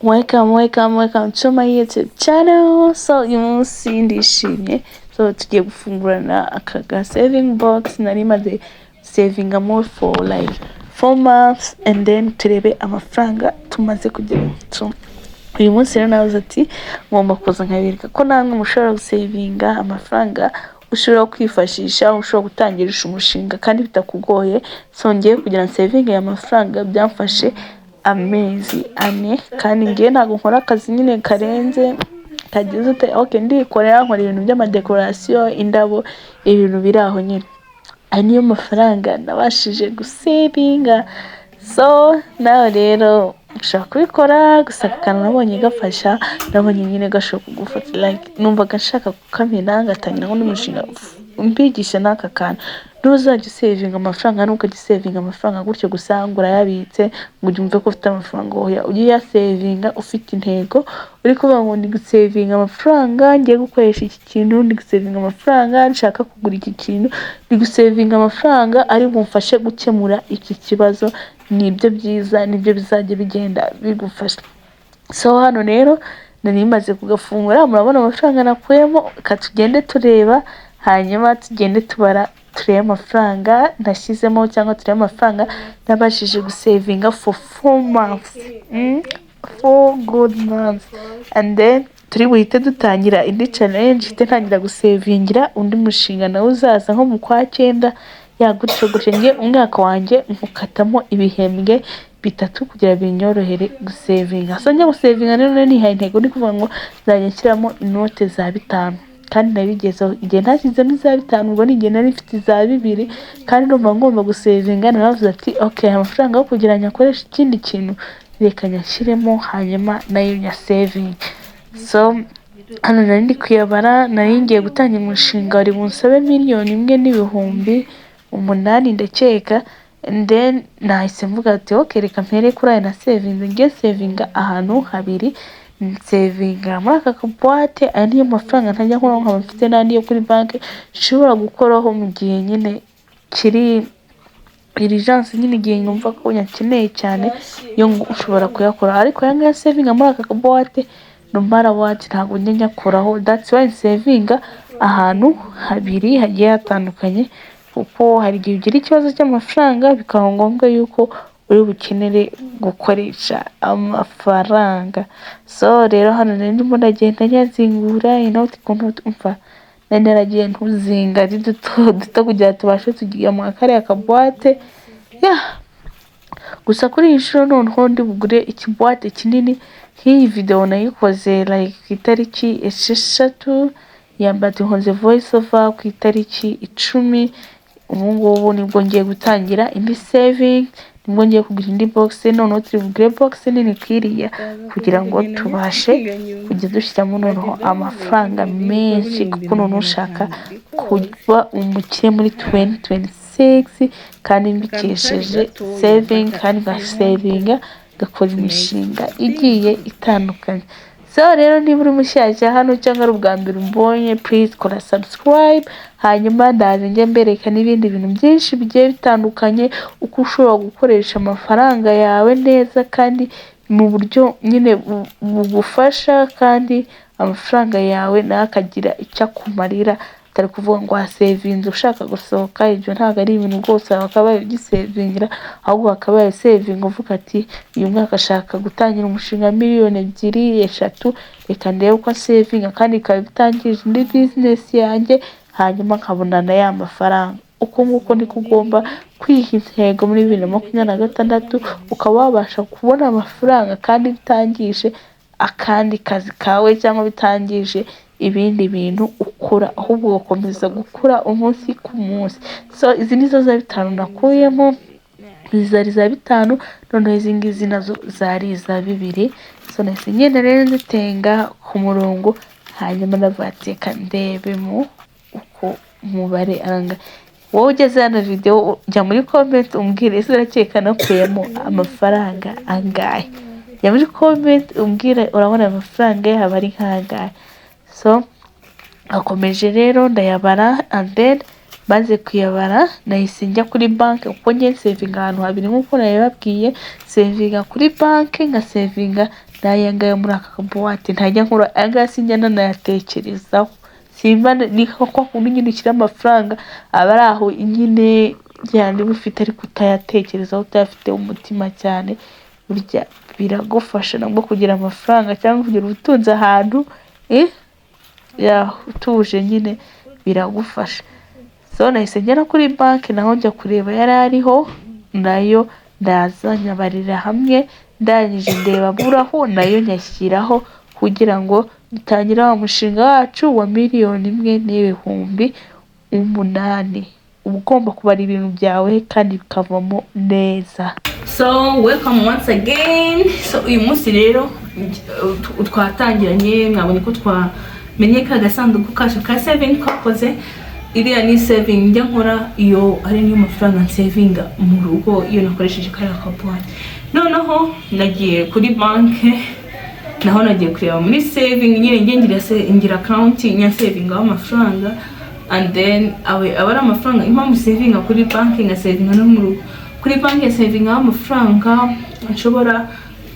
Welcome to my YouTube channel. So uyu munsi ndishimye. So tugiye gufungurana aka saving box nari maze savingamo for like 4 months and then turebe amafaranga tumaze kugera uyu munsi rero navuze ati ngomba kuza nkabereka ko namwe mushobora gusavinga amafaranga ushobora kwifashisha, ushobora gutangirisha umushinga kandi bitakugoye. So ngiye kugira saving ya mafaranga byamfashe amezi ane kandi ngiye ntabwo nkora akazi nyine karenze kagize ute okay ndikorera nkora ibintu by'amadecoration, indabo, ibintu biri aho nyine. Niyo mafaranga nabashije gusavinga. So nawe rero ushaka kubikora, gusa akantu nabonye gafasha, nabonye nyine gashobora kugufata like numva gashaka kukamena ngatangira ngo n'umushinga mbigisha n'aka kantu ntuzajya usavinga amafaranga nuko usavinga amafaranga gutyo gusa ngo urayabitse ngo ubyumve ko ufite amafaranga oya ujye yasavinga ufite intego uri kuvuga ngo ndi gusavinga amafaranga ngiye gukoresha iki kintu, ndi gusavinga amafaranga nshaka kugura iki kintu, ndi gusavinga amafaranga ari bumfashe gukemura iki kibazo. Nibyo byiza, nibyo bizajya bigenda bigufasha. So hano rero nari maze kugafungura, murabona amafaranga nakuyemo, katugende tureba hanyuma tugende tubara turebe amafaranga nashyizemo cyangwa turebe amafaranga nabashije gusavinga for 4 months. 4 good months. And then turi buhite dutangira indi challenge itangira gusavingira undi mushinga nawe uzaza nko mu kwa 9 yagutse ngiye umwaka wanjye nkukatamo ibihembwe bitatu kugira binyorohere gusavinga. So njye gusavinga rero ni intego ni kuvuga ngo nzajya nshyiramo inote za 5 kandi nabigezeho igihe nashyize n'iza 5 ubwo n'igihe nari mfite za 2 kandi numva ngomba gusavinga. Naravuze ati okay amafaranga yo kugira nyakoresha ikindi kintu reka nyashyiremo hanyuma nayo nya saving. So hano nari ndi kuyabara, nari ngiye gutangira umushinga wari bunsabe 1,800,000 ndakeka. And then nahise mvuga ati okay reka mpere kuri aya na saving, ngiye savinga ahantu habiri. Savinga muri aka kabuwate aya niyo mafaranga ntajya nkora nkaba mfite n'andi yo kuri banki nshobora gukoraho mu gihe nyine kiri urgence, nyine igihe numva ko nyakeneye cyane yo ushobora kuyakora. Ariko aya ngaya savinga muri aka kabuwate no matter what ntabwo njya nyakoraho. That's why savinga ahantu habiri hagiye hatandukanye kuko hari igihe ugira ikibazo cy'amafaranga bikaba ngombwa yuko uri bukenere gukoresha amafaranga. So rero hano ndimo ndagenda nyazingura inoti kuntu umva nari naragiye ntuzinga ari duto kugira tubashe tugiye mu kare akabuwate gusa kuri iyi shuro noneho ndi bugure ikibuwate kinini. Iyi video nayikoze like ku itariki 6 yambati nkoze voice over ku itariki 10. Ubu ngubu nibwo ngiye gutangira indi saving, nibwo ngiye kugura indi box. Noneho turi bugure box nini kwiriya kugira ngo tubashe kujya dushyiramo noneho amafaranga menshi kuko noneho ushaka kuba umukire muri 2026 kandi mbikesheje saving kandi ngasavinga gakora imishinga igiye itandukanye. So rero niba uri mushyashya hano cyangwa ari ubwa mbere umbonye please kora subscribe hanyuma ndaje njye mbereka n'ibindi bintu byinshi bigiye bitandukanye uko ushobora gukoresha amafaranga yawe neza kandi mu buryo nyine bugufasha kandi amafaranga yawe nakagira icyo akumarira. Atari kuvuga ngo wasavinze ushaka gusohoka, ibyo ntabwo ari ibintu rwose wakabaye ugisavingira, ahubwo wakabaye savinga uvuga ati uyu mwaka ashaka gutangira umushinga 2,000,000-3 reka ndebe uko savinga kandi ikaba bitangije indi business yanjye hanyuma nkabona na ya mafaranga. Uko nguko niko ugomba kwiha intego muri 2026 ukaba wabasha kubona amafaranga kandi bitangije akandi kazi kawe cyangwa bitangije ibindi bintu ukora, ahubwo ugakomeza gukura umunsi ku munsi. So izi nizo za 5 nakuyemo, zari za 5 none izi ngizi nazo zari za 2. So nahise ngenda rero nzitenga ku murongo hanyuma navateka ndebemo uko umubare aranga. Wowe ugeze hano video jya muri comment umbwire ese urakeka nakuyemo amafaranga angahe. Jya muri comment umbwire urabona amafaranga yaba ari nkangahe. So akomeje rero ndayabara and then maze kuyabara nahise njya kuri banki kuko njye sevinga ahantu habiri nk'uko nabibabwiye, sevinga kuri banki nka sevinga n'ayangaya muri aka kabuwate. Ntajya nkora ayangaya sinjya nanayatekerezaho, simba ni kwa kundi nyine ushyira amafaranga aba ari aho nyine yandi ufite ariko utayatekerezaho, utayafite umutima cyane. Burya biragufasha nabwo kugira amafaranga cyangwa kugira ubutunzi ahantu utuje nyine biragufasha. So nahise ngera kuri banki naho njya kureba yari ariho, nayo ndaza nyabarira hamwe, ndangije ndeba buraho nayo nyashyiraho kugira ngo dutangire wa mushinga wacu wa 1,000,008. Uba ugomba kubara ibintu byawe kandi bikavamo neza. So welcome once again. So uyu munsi rero twatangiranye, mwabonye ko twamenye ka gasanduku kacu ka saving kakoze. Iriya ni saving njya nkora iyo ari niyo mafaranga savinga mu rugo iyo nakoresheje kariya kabuwate. Noneho nagiye kuri banki, naho nagiye kureba muri saving nyine ngira account nya saving amafaranga, and then abara amafaranga impamvu savinga kuri banki nka savinga no mu rugo. Kuri banki saving amafaranga nshobora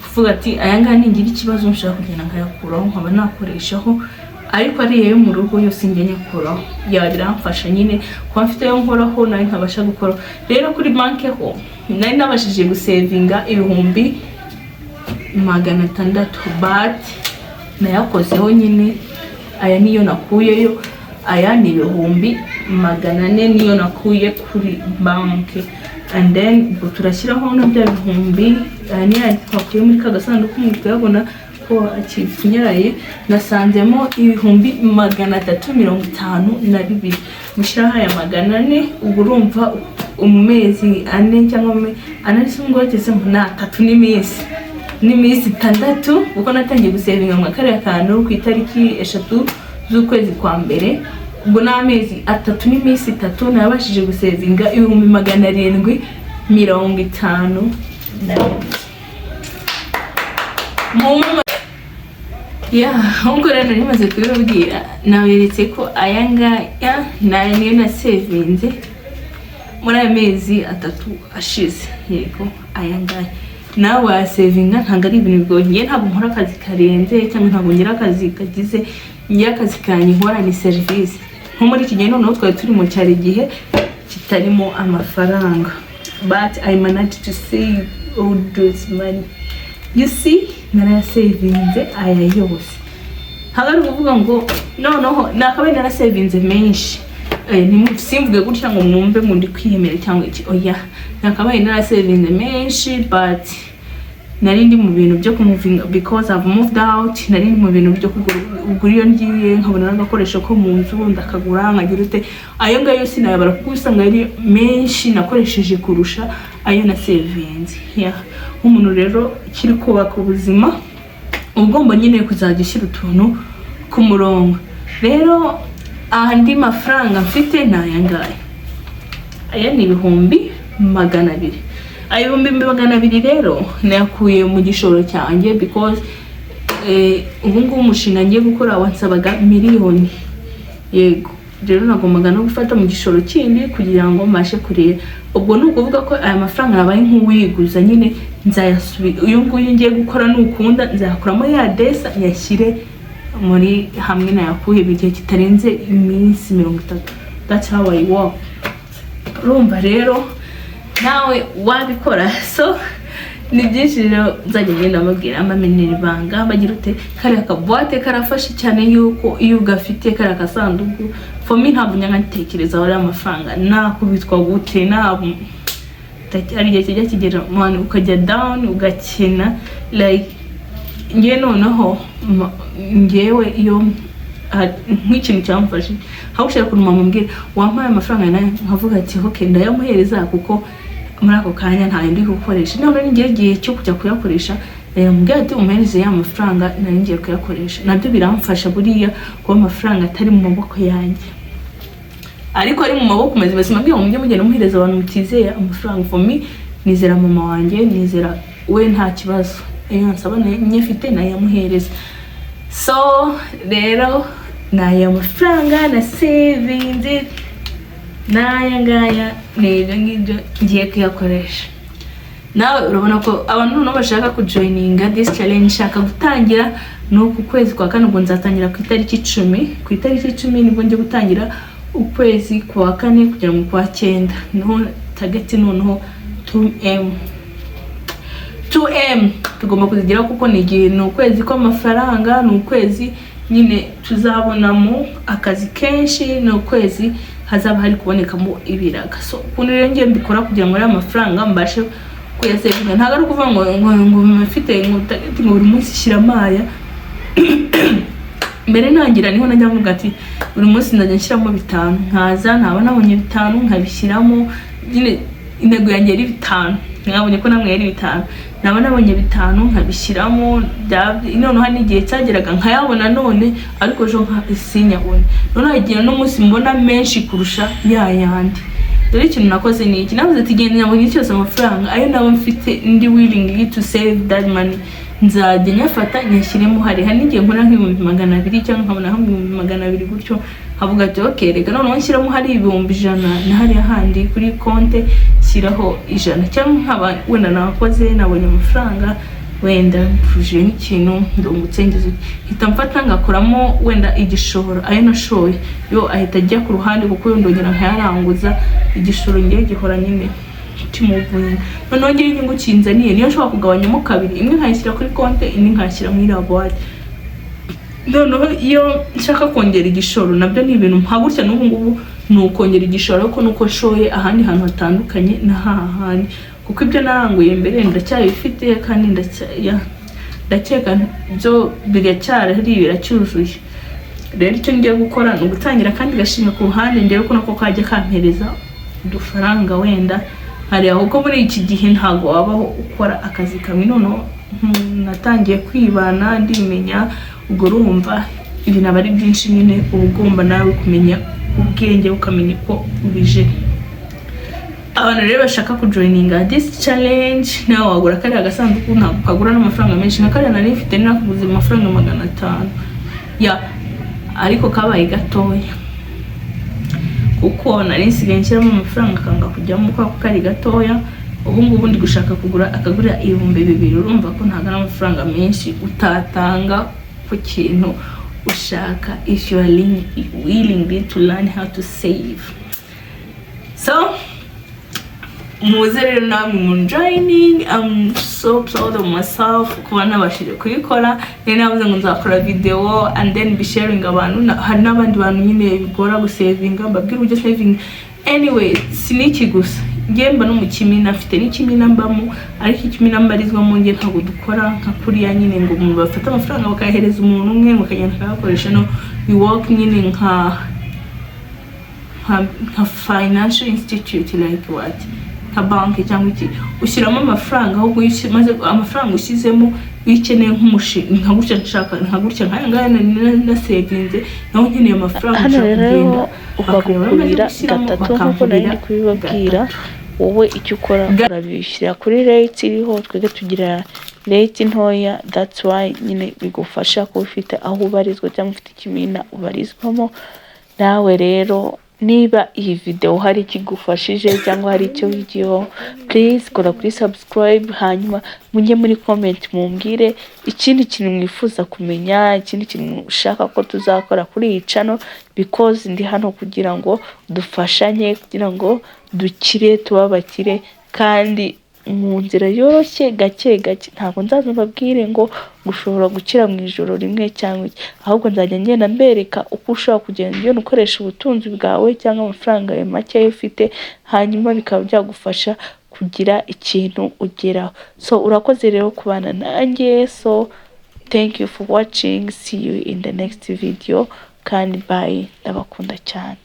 kuvuga ati ayanga ningira ikibazo nshaka kugenda nkayakuraho nkaba nakoreshaho, ariko ari yo mu rugo yose njye nyakuraho biramfasha nyine kuba mfite yo nkoraho nayo nkabasha gukora. Rero kuri banki ho nari nabashije gusavinga 600,000 but nayakozeho nyine aya niyo nakuyeyo, aya ni 400,000 niyo nakuye kuri banki. And then turashyiraho na bya 1,000 niyo twakuye muri ka gasanduku mukabona ko akifunyaraye, nasanzemo 352,000 mushyiraho aya 400. Ubwo urumva umezi 4 cyangwa 4 singo ageze mu 3 n'iminsi 6 kuko natangiye gusavinga mu kariya kantu ku itariki 3 z'ukwezi kwa mbere. Ubwo n'amezi 3 n'iminsi 3 nabashije gusavinga 750,000 ahubwo rero nimaze kubibabwira naberetse ko ayangaya niyo nasavinze muri aya mezi 3 ashize. Yego ayangaya nawe wasavinga, ntabwo ari ibintu bigoye. Ntabwo nkora akazi karenze cyangwa ntabwo ngira akazi kagize, ngira akazi kanjye nkora ni service. Nko muri iki gihe noneho twari turi mu cyari gihe kitarimo amafaranga, but I managed to save all those money. You see, narasavinze aya yose. Hagari kuvuga ngo noneho nakabaye narasavinze menshi. Simvuge gutya ngo mwumve ngo ndi kwiyemera cyangwa iki, oya. Nakabaye narasavinze menshi, but nari ndi mu bintu byo kumuvinga because I've moved out. Nari ndi mu bintu byo kugura iyo ngiye nkabona n'agakoresho ko mu nzu ndakagura nkagira ute. Ayo ngayo sinayabara kuko usanga ari menshi nakoresheje kurusha ayo nasavinze. Umuntu rero kiri kubaka ubuzima ugomba nyine kuzajya ushyira utuntu ku murongo. Rero andi mafaranga mfite n'ayangaya, aya ni 200,000. Ayo 200,000 rero nayakuye mu gishoro cyanjye because ubu ngubu umushinga ngiye gukora wansabaga 1,000,000. Yego rero nagombaga no gufata mu gishoro kindi kugira ngo mbashe kurera. Ubwo ni ukuvuga ko aya mafaranga nabaye nk'uwiguza nyine nzayasubira. Uyu nguyu ngiye gukora n'ukunda nzayakuramo ya desa yashyire muri hamwe nayakuye bigiye kitarenze iminsi 30. That's how I work. Urumva rero nawe wabikora. So ni byinshi rero nzajya ngenda mabwira amamenyera ibanga bagira ute kariya kabuwate karafashe cyane yuko iyo ugafite kariya kasanduku. For me ntabwo nyangatekereza wari amafaranga nakubitwa gute ntabwo ari igihe kijya kigera mwana ukajya down ugakena like ngiye noneho ngewe iyo nk'ikintu cyamfashe hawushaka kunuma mumbwira wampaye amafaranga nayo nkavuga ati okay ndayamuhereza kuko muri ako kanya nta ndi gukoresha. None ngiye gihe cyo kujya kuyakoresha mbwira ati umuhereze ya mafaranga nari ngiye kuyakoresha. Nabyo biramfasha buriya kuba amafaranga atari mu maboko yanjye ariko ari mu maboko mazima. Simabwira ngo mujye mugenda muhereza abantu mutizeye amafaranga. For me nizera mama wanjye, nizera we nta kibazo iyo nsaba nyefite nayamuhereza. So rero naya mafaranga na savinze n'aya ngaya n'ibyo ngibyo ngiye kuyakoresha. Nawe urabona ko abantu noneho bashaka kujoininga this challenge, shaka gutangira no ku kwezi kwa kane, ubwo nzatangira ku itariki 10. Ku itariki 10 nibwo ngiye gutangira ukwezi kwa kane kugera mu kwa 9. Niho target noneho 2M tugomba kuzigira, kuko ni igihe ni ukwezi kw'amafaranga, ni ukwezi nyine tuzabonamo akazi kenshi, ni ukwezi hazaba hari kubonekamo ibiraga. So ukuntu rero ngiye mbikora kugira ngo ari amafaranga mbashe kuyasevinga, ntabwo ari ukuvuga ngo mfite ngo buri munsi shyira amaya. Mbere nangira niho najya mvuga ati buri munsi ndajya nshyiramo 5, nkaza ntaba nabonye 5 nkabishyiramo, nyine intego yanjye ari 5, nkabonye ko namwe yari 5, naba nabonye 5 nkabishyiramo. Noneho hari igihe cyageraga nkayabona none, ariko jo nkasinyabone, noneho igihe no munsi mbona menshi kurusha yandi. Dore ikintu nakoze ni iki, navuze ati genda nyabonye cyose amafaranga ayo naba mfite ndi willing to save that money, nzajya nyafata nyashyiremo. Hari n'igihe nkora nk'ibihumbi 200 cyangwa nkabona nk'ibihumbi 200 gutyo, havuga ati okay reka noneho nshyiramo hari ibihumbi 100 na hari ahandi kuri konte shyiraho 100, cyangwa nkaba wenda nakoze nabonye amafaranga wenda mpuje n'ikintu ndungutse ngize hita mfata ngakoramo wenda igishoro, ayo nashoye yo ahita ajya ku ruhande, kuko ndongera nkayaranguza. Igishoro ngiye gihora nyine kimuvuye, noneho ngiye inyungu kinzaniye niyo nshobora kugabanyamo 2, imwe nkayishyira kuri konte, indi nkayishyira muri laboire. Noneho iyo nshaka kongera igishoro nabyo ni ibintu mpagutya n'ubu ngubu, ni ukongera igishoro kuko nuko shoye ahandi hantu hatandukanye na hahandi, kuko ibyo naranguye mbere ndacyabifite kandi ndakeka byo biracyari biracyuzuye. Rero icyo ngiye gukora ni ugutangira kandi gashinga ku ruhande, ndebe ko nako kajya kampereza udufaranga wenda hari aho. Ko muri iki gihe ntago wabaho ukora akazi kamwe, noneho natangiye kwibana ndimenya, ubwo urumva ibintu aba ari byinshi nyine, ugomba nawe kumenya ubwenge ukamenya ko ubije. Abantu rero bashaka kujoininga this challenge, nawe wagura kariya gasanduku, ntabwo kagura n'amafaranga menshi, nka kariya nari mfite narakuguze amafaranga 500 ariko kabaye gatoya, kuko nari nsigaye nshyiramo amafaranga akanga kujyamo kuko kari gatoya. Ubu ngubu ndi gushaka akagura 2,000, urumva ko ntabwo n'amafaranga menshi utatanga ku kintu ushaka, if you are willing to learn how to save. So muze rero namwe mu joining. I'm so proud of myself kuba nabashije kuyikora. Rero navuze ngo nzakora video and then be sharing abantu. Hari n'abandi bantu nyine bigora gusavinga, mbabwira uburyo saving. Anyway, siniki gusa ngemba no mu kimina, mfite n'ikimina mbamo, ariko ikimina mbarizwamo nge ntabwo dukora nka kuriya nyine ngo umuntu bafata amafaranga bakayahereza umuntu umwe bakagenda akayakoresha. No, we work nyine nka financial institute, like what, nka banki cyangwa iki, ushyiramo amafaranga aho maze amafaranga ushyizemo wikeneye nk'umushinga, nka gutya nshaka, nka gutya nkaya na savinze, naho nkeneye amafaranga hano ukagurira 3 nkuko nari kubibabwira. Wowe icyo ukora urabishyira kuri rate iriho, twege tugira rate ntoya, that's why nyine bigufasha ko ufite aho ubarizwa cyangwa ufite ikimina ubarizwamo. Nawe rero niba iyi video hari ikigufashije cyangwa hari icyo wigiyeho, please kora kuri subscribe, hanyuma mujye muri comment mumbwire ikindi kintu mwifuza kumenya, ikindi kintu ushaka ko tuzakora kuri iyi channel, because ndi hano kugira ngo dufashanye, kugira ngo dukire tubabakire kandi mu nzira yoroshye gake gake. Ntabwo nzaza mbabwire ngo ushobora gukira mu ijoro rimwe cyangwa iki, ahubwo nzajya ngenda mbereka uko ushobora kugenda iyo ukoresha ubutunzi bwawe cyangwa amafaranga yawe make ufite, hanyuma bikaba byagufasha kugira ikintu ugeraho. So urakoze rero kubana nanjye, so thank you for watching, see you in the next video kandi bye, ndabakunda cyane.